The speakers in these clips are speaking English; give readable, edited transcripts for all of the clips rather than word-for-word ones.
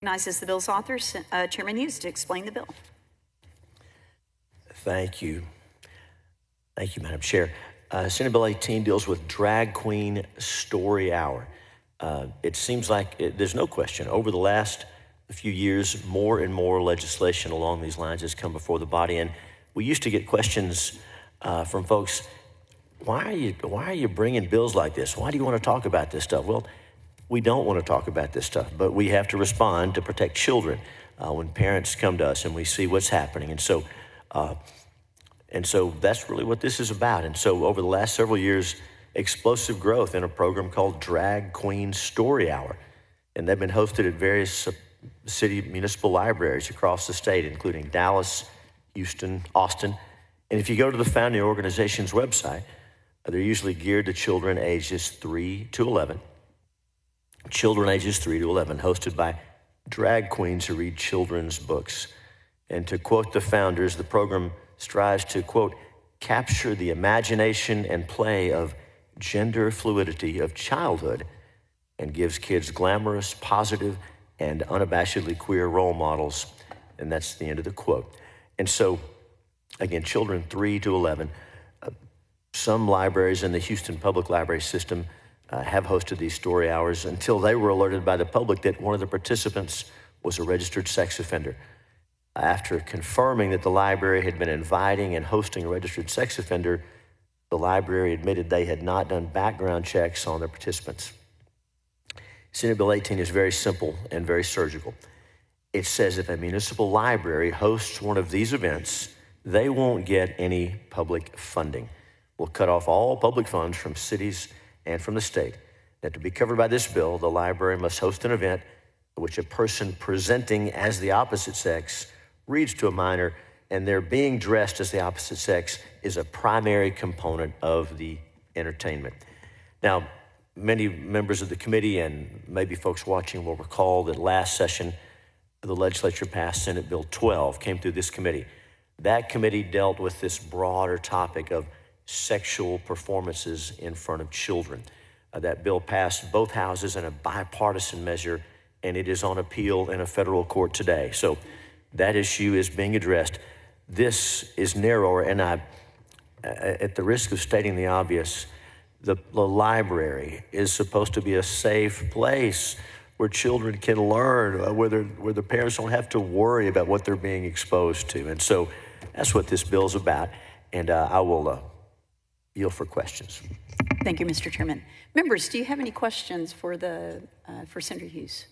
Recognizes the bill's author, Chairman Hughes, to explain the bill. Thank you. Thank you, Madam Chair. Senate Bill 18 deals with Drag Queen Story Hour. It seems like there's no question. Over the last few years, more and more legislation along these lines has come before the body. And we used to get questions from folks, why are you bringing bills like this? Why do you want to talk about this stuff? Well, we don't want to talk about this stuff, but we have to respond to protect children when parents come to us and we see what's happening. And so that's really what this is about. And so over the last several years, explosive growth in a program called Drag Queen Story Hour. And they've been hosted at various city municipal libraries across the state, including Dallas, Houston, Austin. And if you go to the founding organization's website, they're usually geared to children ages 3 to 11. Children ages 3 to 11, hosted by drag queens who read children's books. And to quote the founders, the program strives to, quote, capture the imagination and play of gender fluidity of childhood and gives kids glamorous, positive, and unabashedly queer role models. And that's the end of the quote. And so, again, children 3 to 11, some libraries in the Houston Public Library System have hosted these story hours until they were alerted by the public that one of the participants was a registered sex offender. After confirming that the library had been inviting and hosting a registered sex offender, the library admitted they had not done background checks on their participants. Senate Bill 18 is very simple and very surgical. It says if a municipal library hosts one of these events, they won't get any public funding. We'll cut off all public funds from cities and from the state. That to be covered by this bill, the library must host an event in which a person presenting as the opposite sex reads to a minor, and their being dressed as the opposite sex is a primary component of the entertainment. Now, many members of the committee and maybe folks watching will recall that last session, the legislature passed Senate Bill 12, came through this committee. That committee dealt with this broader topic of sexual performances in front of children. That bill passed both houses in a bipartisan measure, and it is on appeal in a federal court today. So that issue is being addressed. This is narrower, and at the risk of stating the obvious, the library is supposed to be a safe place where children can learn, where the parents don't have to worry about what they're being exposed to. And so that's what this bill's about, and I will yield for questions. Thank you, Mr. Chairman. Members, do you have any questions for for Senator Hughes?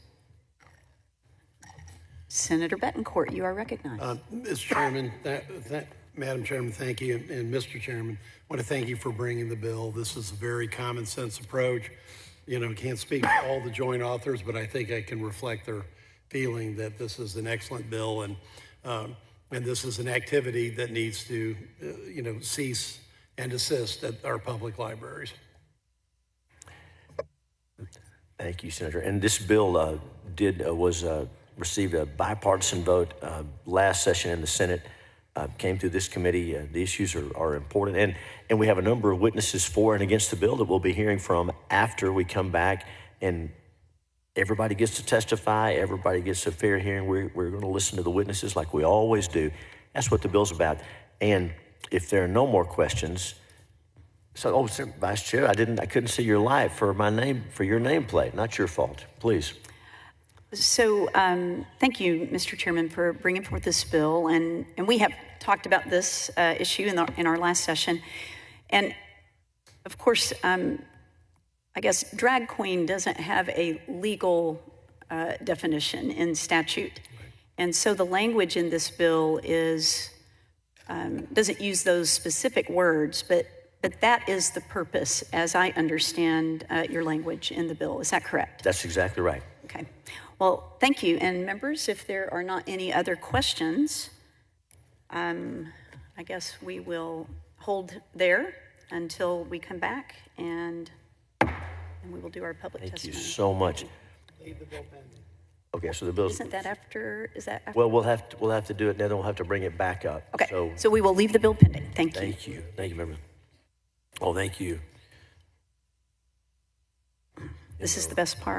Senator Betancourt, you are recognized. Mr. Chairman, Madam Chairman, thank you. And Mr. Chairman, I want to thank you for bringing the bill. This is a very common sense approach. You know, can't speak for all the joint authors, but I think I can reflect their feeling that this is an excellent bill, and this is an activity that needs to, cease and desist at our public libraries. Thank you, Senator. And this bill received a bipartisan vote last session in the Senate, came through this committee. The issues are important. And we have a number of witnesses for and against the bill that we'll be hearing from after we come back. And everybody gets to testify. Everybody gets a fair hearing. We're going to listen to the witnesses like we always do. That's what the bill's about. And if there are no more questions, Vice Chair, I couldn't see your light for your nameplate. Not your fault. Please. So thank you, Mr. Chairman, for bringing forth this bill. And we have talked about this issue in our last session. And of course, I guess drag queen doesn't have a legal definition in statute. Right. And so the language in this bill doesn't use those specific words, but that is the purpose, as I understand your language in the bill. Is that correct? That's exactly right. Okay. Well, thank you. And members, if there are not any other questions, I guess we will hold there until we come back, and we will do our public testimony. Thank you so much. Leave the bill pending. Okay, so the bill Isn't that after? Is that after? Well, we'll have to do it now. Then we'll have to bring it back up. Okay. So we will leave the bill pending. Thank you. Thank you. Thank you, member. Oh, thank you. This is the best part.